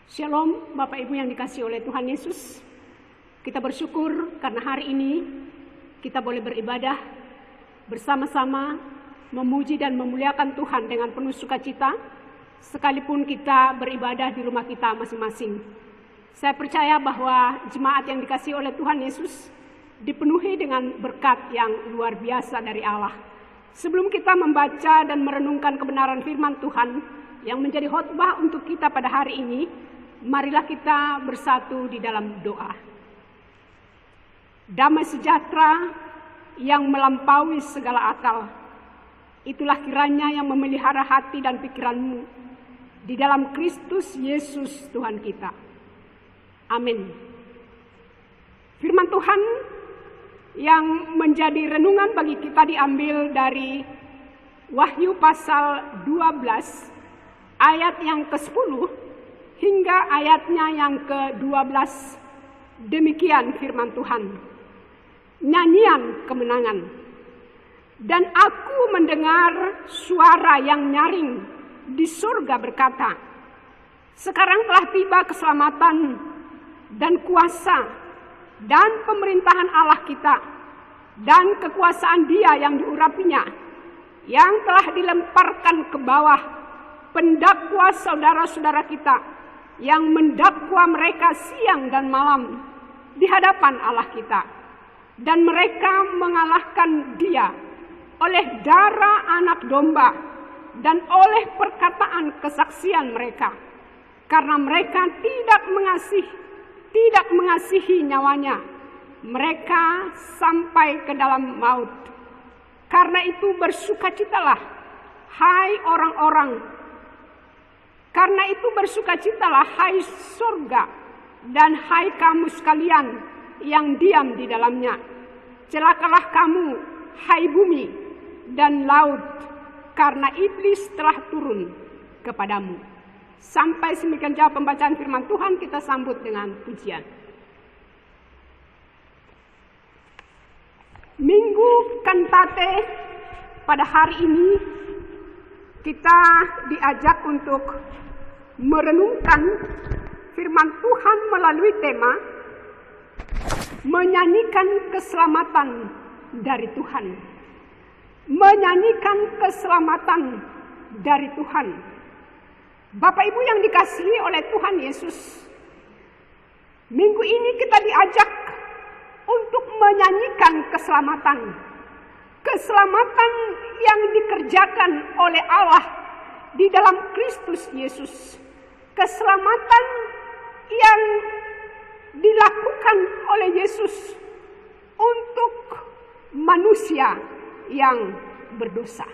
Shalom Bapak Ibu yang dikasihi oleh Tuhan Yesus. Kita bersyukur karena hari ini kita boleh beribadah bersama-sama, memuji dan memuliakan Tuhan dengan penuh sukacita, sekalipun kita beribadah di rumah kita masing-masing. Saya percaya bahwa jemaat yang dikasihi oleh Tuhan Yesus dipenuhi dengan berkat yang luar biasa dari Allah. Sebelum kita membaca dan merenungkan kebenaran firman Tuhan yang menjadi khotbah untuk kita pada hari ini, marilah kita bersatu di dalam doa. Damai sejahtera yang melampaui segala akal, itulah kiranya yang memelihara hati dan pikiranmu di dalam Kristus Yesus Tuhan kita. Amin. Firman Tuhan yang menjadi renungan bagi kita diambil dari Wahyu pasal 12 ayat yang ke-10 hingga ayatnya yang ke-12. Demikian firman Tuhan. Nyanyian kemenangan. Dan aku mendengar suara yang nyaring di surga berkata, sekarang telah tiba keselamatan dan kuasa dan pemerintahan Allah kita dan kekuasaan Dia yang diurapinya, yang telah dilemparkan ke bawah pendakwa saudara-saudara kita yang mendakwa mereka siang dan malam di hadapan Allah kita. Dan mereka mengalahkan Dia oleh darah anak domba dan oleh perkataan kesaksian mereka. Karena mereka tidak mengasihi nyawanya, mereka sampai ke dalam maut. Karena itu bersukacitalah, hai orang-orang. Karena itu bersukacitalah, hai surga, dan hai kamu sekalian yang diam di dalamnya. Celakalah kamu, hai bumi dan laut, karena iblis telah turun kepadamu. Sampai semikian jauh pembacaan firman Tuhan, kita sambut dengan pujian. Minggu Kantate pada hari ini kita diajak untuk merenungkan firman Tuhan melalui tema menyanyikan keselamatan dari Tuhan. Menyanyikan keselamatan dari Tuhan. Bapak Ibu yang dikasihi oleh Tuhan Yesus, minggu ini kita diajak untuk menyanyikan keselamatan. Keselamatan yang dikerjakan oleh Allah di dalam Kristus Yesus. Keselamatan yang dilakukan oleh Yesus untuk manusia yang berdosa.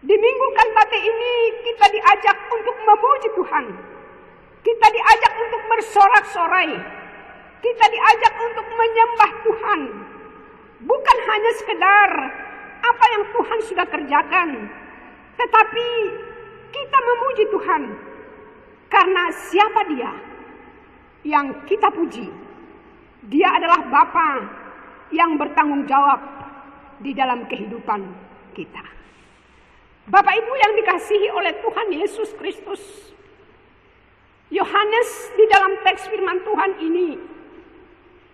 Di Minggu Kantate ini kita diajak untuk memuji Tuhan. Kita diajak untuk bersorak-sorai. Kita diajak untuk menyembah Tuhan. Bukan hanya sekedar apa yang Tuhan sudah kerjakan, tetapi kita memuji Tuhan. Karena siapa Dia yang kita puji? Dia adalah Bapa yang bertanggung jawab di dalam kehidupan kita. Bapak Ibu yang dikasihi oleh Tuhan Yesus Kristus, Yohanes di dalam teks firman Tuhan ini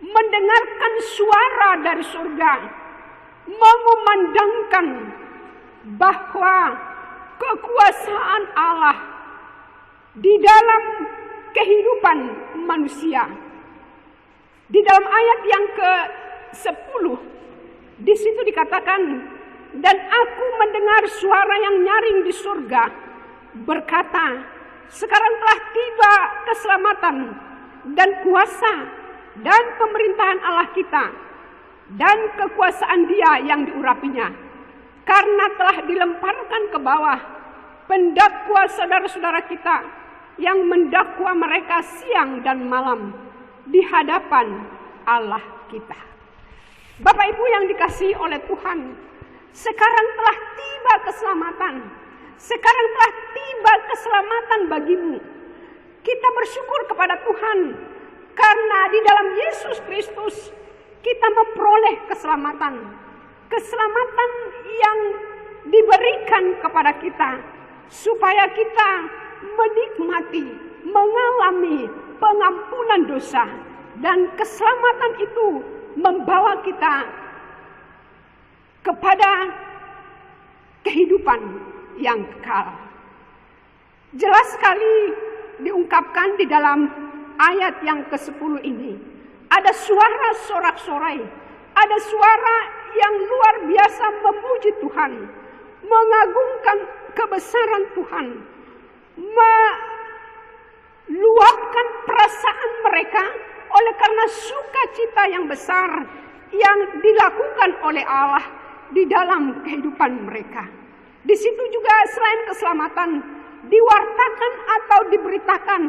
mendengarkan suara dari surga, mengumandangkan bahwa kekuasaan Allah di dalam kehidupan manusia. Di dalam ayat yang ke-10, di situ dikatakan, dan aku mendengar suara yang nyaring di surga berkata, sekarang telah tiba keselamatan dan kuasa dan pemerintahan Allah kita dan kekuasaan Dia yang diurapinya, karena telah dilemparkan ke bawah pendakwa saudara-saudara kita yang mendakwa mereka siang dan malam di hadapan Allah kita. Bapak Ibu yang dikasihi oleh Tuhan, sekarang telah tiba keselamatan. Sekarang telah tiba keselamatan bagimu. Kita bersyukur kepada Tuhan karena di dalam Yesus Kristus kita memperoleh keselamatan. Keselamatan yang diberikan kepada kita supaya kita menikmati mengalami pengampunan dosa, dan keselamatan itu membawa kita kepada kehidupan yang kekal. Jelas sekali diungkapkan di dalam ayat yang ke-10 ini. Ada suara sorak-sorai, ada suara yang luar biasa memuji Tuhan, mengagungkan kebesaran Tuhan, meluapkan perasaan mereka oleh karena sukacita yang besar yang dilakukan oleh Allah di dalam kehidupan mereka. Di situ juga selain keselamatan, diwartakan atau diberitakan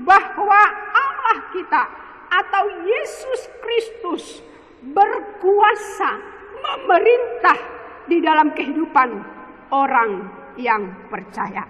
bahwa Allah kita atau Yesus Kristus berkuasa memerintah di dalam kehidupan orang yang percaya.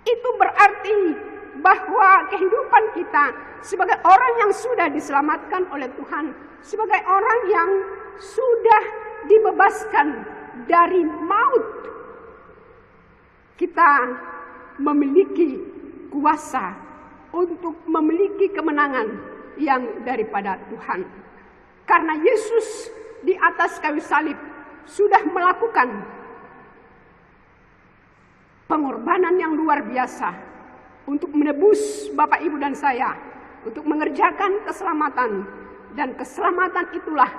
Itu berarti bahwa kehidupan kita sebagai orang yang sudah diselamatkan oleh Tuhan, sebagai orang yang sudah dibebaskan dari maut, kita memiliki kuasa untuk memiliki kemenangan yang daripada Tuhan. Karena Yesus di atas kayu salib sudah melakukan pengorbanan yang luar biasa untuk menebus Bapak, Ibu, dan saya, untuk mengerjakan keselamatan. Dan keselamatan itulah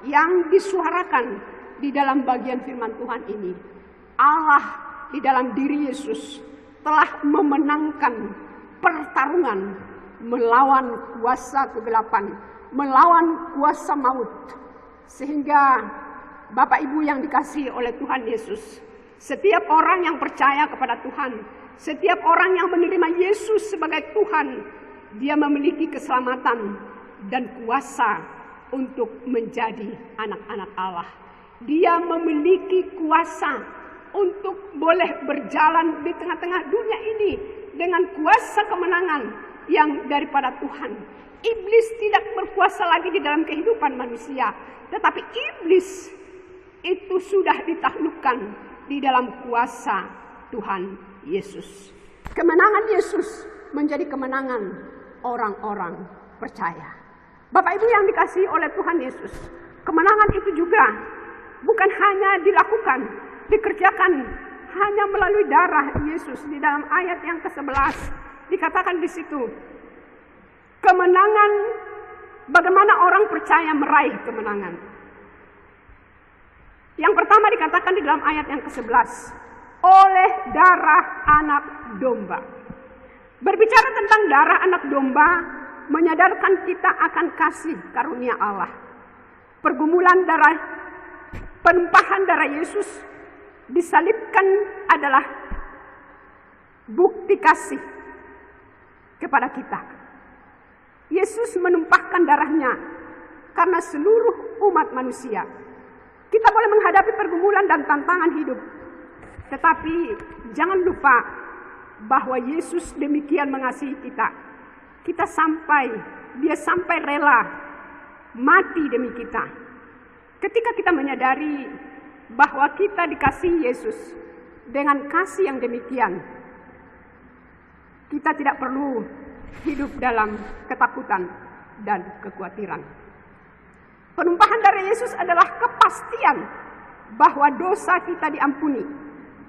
yang disuarakan di dalam bagian firman Tuhan ini. Allah di dalam diri Yesus telah memenangkan pertarungan melawan kuasa kegelapan, melawan kuasa maut. Sehingga Bapak, Ibu yang dikasihi oleh Tuhan Yesus, setiap orang yang percaya kepada Tuhan, setiap orang yang menerima Yesus sebagai Tuhan, dia memiliki keselamatan dan kuasa untuk menjadi anak-anak Allah. Dia memiliki kuasa untuk boleh berjalan di tengah-tengah dunia ini dengan kuasa kemenangan yang daripada Tuhan. Iblis tidak berkuasa lagi di dalam kehidupan manusia, tetapi iblis itu sudah ditaklukkan di dalam kuasa Tuhan Yesus. Kemenangan Yesus menjadi kemenangan orang-orang percaya. Bapak, Ibu yang dikasihi oleh Tuhan Yesus, kemenangan itu juga bukan hanya dilakukan, dikerjakan hanya melalui darah Yesus. Di dalam ayat yang ke-11 dikatakan di situ, kemenangan, bagaimana orang percaya meraih kemenangan. Yang pertama dikatakan di dalam ayat yang ke-11, oleh darah anak domba. Berbicara tentang darah anak domba, menyadarkan kita akan kasih karunia Allah. Pergumulan darah, penumpahan darah Yesus disalibkan adalah bukti kasih kepada kita. Yesus menumpahkan darahnya karena seluruh umat manusia. Kita boleh menghadapi pergumulan dan tantangan hidup, tetapi jangan lupa bahwa Yesus demikian mengasihi kita. Dia sampai rela mati demi kita. Ketika kita menyadari bahwa kita dikasihi Yesus dengan kasih yang demikian, kita tidak perlu hidup dalam ketakutan dan kekhawatiran. Penumpahan darah Yesus adalah kepastian bahwa dosa kita diampuni.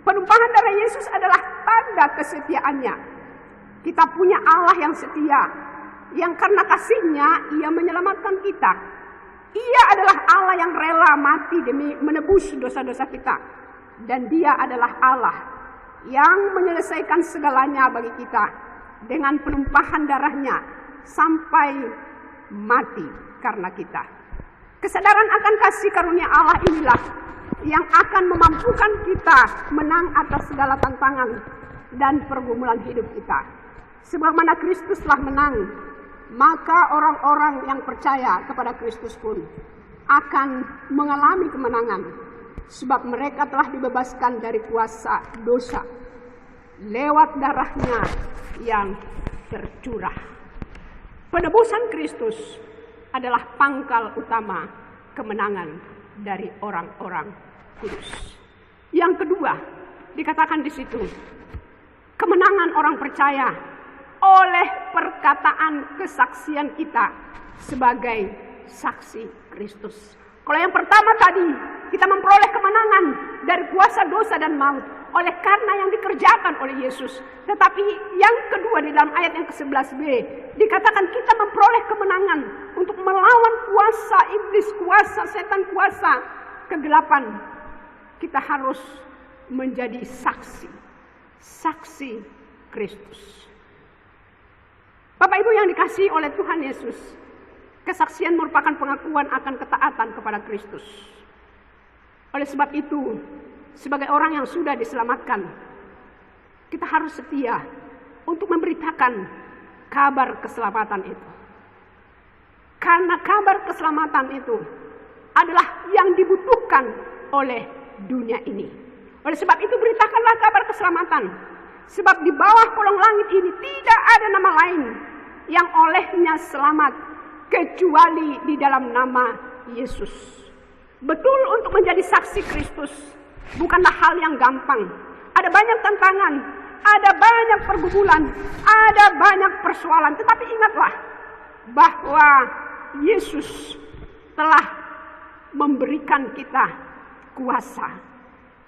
Penumpahan darah Yesus adalah tanda kesetiaannya. Kita punya Allah yang setia, yang karena kasih-Nya Ia menyelamatkan kita. Ia adalah Allah yang rela mati demi menebus dosa-dosa kita. Dan Dia adalah Allah yang menyelesaikan segalanya bagi kita dengan penumpahan darahnya sampai mati karena kita. Kesadaran akan kasih karunia Allah inilah yang akan memampukan kita menang atas segala tantangan dan pergumulan hidup kita. Sebagaimana Kristus telah menang, maka orang-orang yang percaya kepada Kristus pun akan mengalami kemenangan, sebab mereka telah dibebaskan dari kuasa dosa lewat darahnya yang tercurah. Penebusan Kristus adalah pangkal utama kemenangan dari orang-orang kudus. Yang kedua, dikatakan di situ, kemenangan orang percaya oleh perkataan kesaksian kita sebagai saksi Kristus. Kalau yang pertama tadi, kita memperoleh kemenangan dari kuasa dosa dan maut oleh karena yang dikerjakan oleh Yesus. Tetapi yang kedua di dalam ayat yang ke-11b, dikatakan kita memperoleh kemenangan untuk melawan kuasa iblis, kuasa setan, kuasa kegelapan. Kita harus menjadi saksi Kristus. Bapak Ibu yang dikasihi oleh Tuhan Yesus, kesaksian merupakan pengakuan akan ketaatan kepada Kristus. Oleh sebab itu, sebagai orang yang sudah diselamatkan, kita harus setia untuk memberitakan kabar keselamatan itu. Karena kabar keselamatan itu adalah yang dibutuhkan oleh dunia ini. Oleh sebab itu beritakanlah kabar keselamatan. Sebab di bawah kolong langit ini tidak ada nama lain yang olehnya selamat kecuali di dalam nama Yesus. Betul, untuk menjadi saksi Kristus bukanlah hal yang gampang. Ada banyak tantangan, ada banyak pergumulan, ada banyak persoalan. Tetapi ingatlah bahwa Yesus telah memberikan kita kuasa.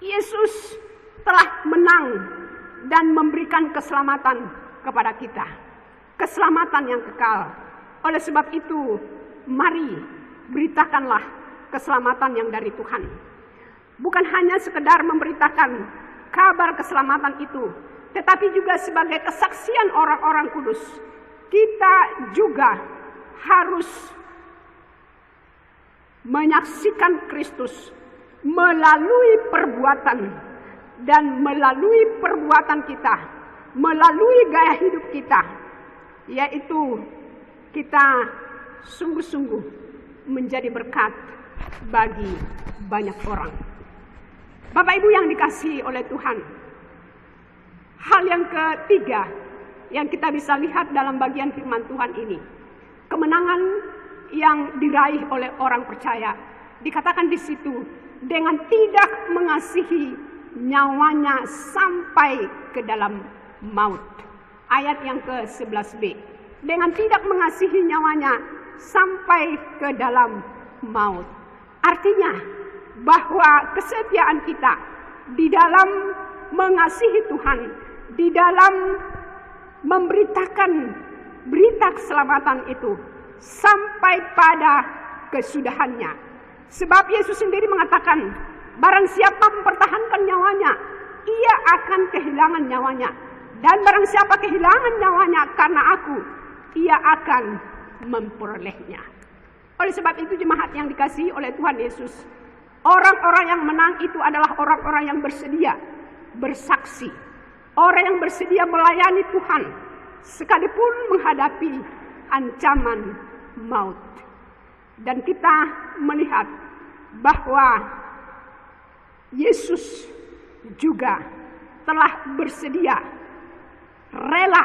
Yesus telah menang dan memberikan keselamatan kepada kita. Keselamatan yang kekal. Oleh sebab itu, mari beritakanlah keselamatan yang dari Tuhan. Bukan hanya sekedar memberitakan kabar keselamatan itu, tetapi juga sebagai kesaksian orang-orang kudus. Kita juga harus menyaksikan Kristus melalui perbuatan, dan melalui perbuatan kita, melalui gaya hidup kita, yaitu kita sungguh-sungguh menjadi berkat bagi banyak orang. Bapak Ibu yang dikasihi oleh Tuhan, hal yang ketiga yang kita bisa lihat dalam bagian firman Tuhan ini, kemenangan yang diraih oleh orang percaya, dikatakan di situ dengan tidak mengasihi nyawanya sampai ke dalam maut. Ayat yang ke-11b, dengan tidak mengasihi nyawanya sampai ke dalam maut. Artinya bahwa kesetiaan kita di dalam mengasihi Tuhan, di dalam memberitakan berita keselamatan itu sampai pada kesudahannya. Sebab Yesus sendiri mengatakan, barang siapa mempertahankan nyawanya, ia akan kehilangan nyawanya. Dan barang siapa kehilangan nyawanya karena aku, ia akan memperolehnya. Oleh sebab itu jemaat yang dikasihi oleh Tuhan Yesus, orang-orang yang menang itu adalah orang-orang yang bersedia bersaksi. Orang yang bersedia melayani Tuhan, sekalipun menghadapi ancaman maut. Dan kita melihat bahwa Yesus juga telah bersedia rela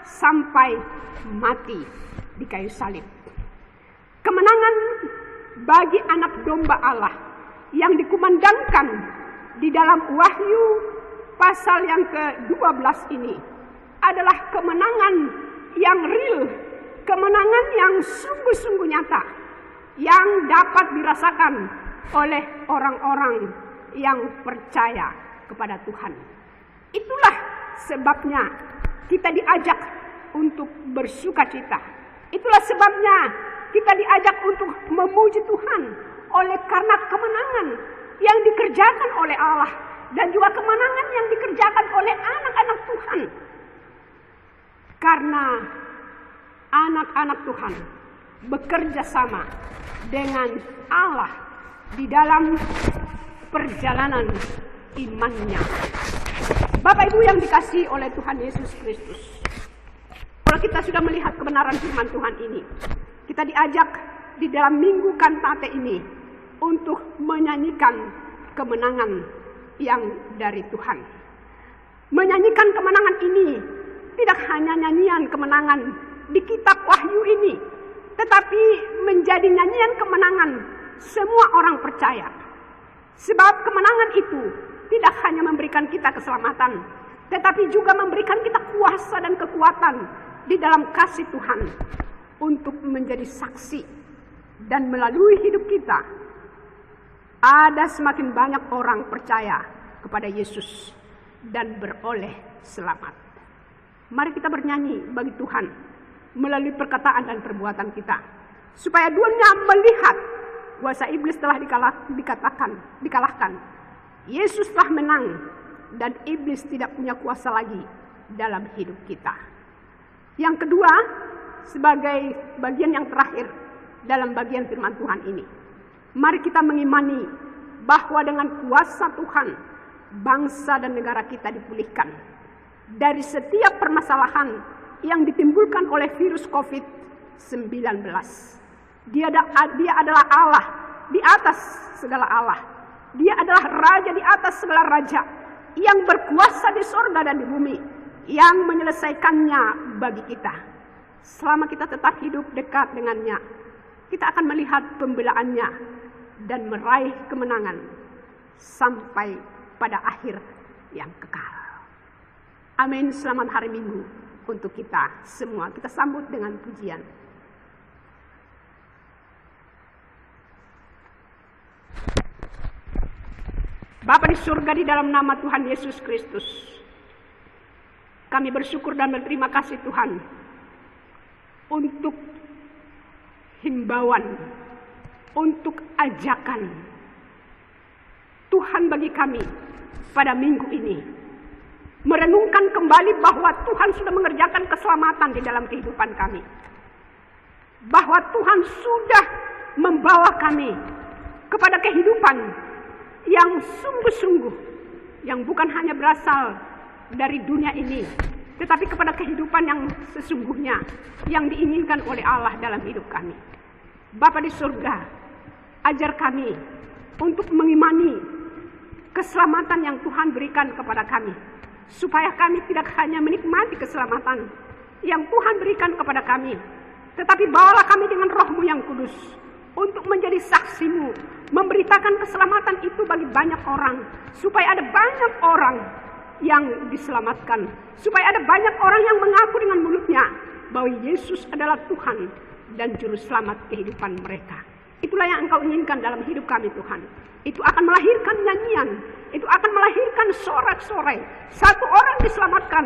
sampai mati di kayu salib. Kemenangan bagi anak domba Allah yang dikumandangkan di dalam Wahyu pasal yang ke-12 ini adalah kemenangan yang real, kemenangan yang sungguh-sungguh nyata, yang dapat dirasakan oleh orang-orang yang percaya kepada Tuhan. Itulah sebabnya kita diajak untuk bersukacita. Itulah sebabnya kita diajak untuk memuji Tuhan oleh karena kemenangan yang dikerjakan oleh Allah dan juga kemenangan yang dikerjakan oleh anak-anak Tuhan. Karena anak-anak Tuhan bekerja sama dengan Allah di dalam perjalanan imannya. Bapak Ibu yang dikasihi oleh Tuhan Yesus Kristus, kalau kita sudah melihat kebenaran firman Tuhan ini, kita diajak di dalam minggu kantate ini untuk menyanyikan kemenangan yang dari Tuhan. Menyanyikan kemenangan ini tidak hanya nyanyian kemenangan di kitab Wahyu ini, tetapi menjadi nyanyian kemenangan semua orang percaya. Sebab kemenangan itu tidak hanya memberikan kita keselamatan, tetapi juga memberikan kita kuasa dan kekuatan di dalam kasih Tuhan untuk menjadi saksi, dan melalui hidup kita ada semakin banyak orang percaya kepada Yesus dan beroleh selamat. Mari kita bernyanyi bagi Tuhan melalui perkataan dan perbuatan kita, supaya dunia melihat kuasa iblis telah dikalahkan. Yesus telah menang dan iblis tidak punya kuasa lagi dalam hidup kita. Yang kedua, sebagai bagian yang terakhir dalam bagian firman Tuhan ini, mari kita mengimani bahwa dengan kuasa Tuhan, bangsa dan negara kita dipulihkan dari setiap permasalahan yang ditimbulkan oleh virus COVID-19. Dia adalah Allah di atas segala Allah. Dia adalah Raja di atas segala raja, yang berkuasa di sorga dan di bumi, yang menyelesaikannya bagi kita. Selama kita tetap hidup dekat dengannya, kita akan melihat pembelaannya dan meraih kemenangan sampai pada akhir yang kekal. Amin. Selamat hari Minggu untuk kita semua. Kita sambut dengan pujian. Bapa di surga, di dalam nama Tuhan Yesus Kristus, kami bersyukur dan berterima kasih Tuhan untuk himbauan, untuk ajakan Tuhan bagi kami pada minggu ini. Merenungkan kembali bahwa Tuhan sudah mengerjakan keselamatan di dalam kehidupan kami. Bahwa Tuhan sudah membawa kami kepada kehidupan yang sungguh-sungguh, yang bukan hanya berasal dari dunia ini, tetapi kepada kehidupan yang sesungguhnya, yang diinginkan oleh Allah dalam hidup kami. Bapa di surga, ajar kami untuk mengimani keselamatan yang Tuhan berikan kepada kami, supaya kami tidak hanya menikmati keselamatan yang Tuhan berikan kepada kami, tetapi bawalah kami dengan Roh-Mu yang kudus untuk menjadi saksi-Mu, memberitakan keselamatan itu bagi banyak orang, supaya ada banyak orang yang diselamatkan, supaya ada banyak orang yang mengaku dengan mulutnya bahwa Yesus adalah Tuhan dan Juru Selamat kehidupan mereka. Itulah yang Engkau inginkan dalam hidup kami Tuhan. Itu akan melahirkan nyanyian, itu akan melahirkan sorak-sorai. Satu orang diselamatkan,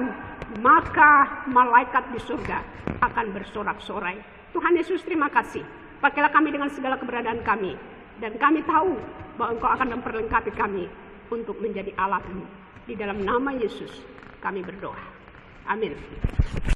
maka malaikat di surga akan bersorak-sorai. Tuhan Yesus, terima kasih. Pakailah kami dengan segala keberadaan kami, dan kami tahu bahwa Engkau akan memperlengkapi kami untuk menjadi alat-Mu. Di dalam nama Yesus kami berdoa. Amin.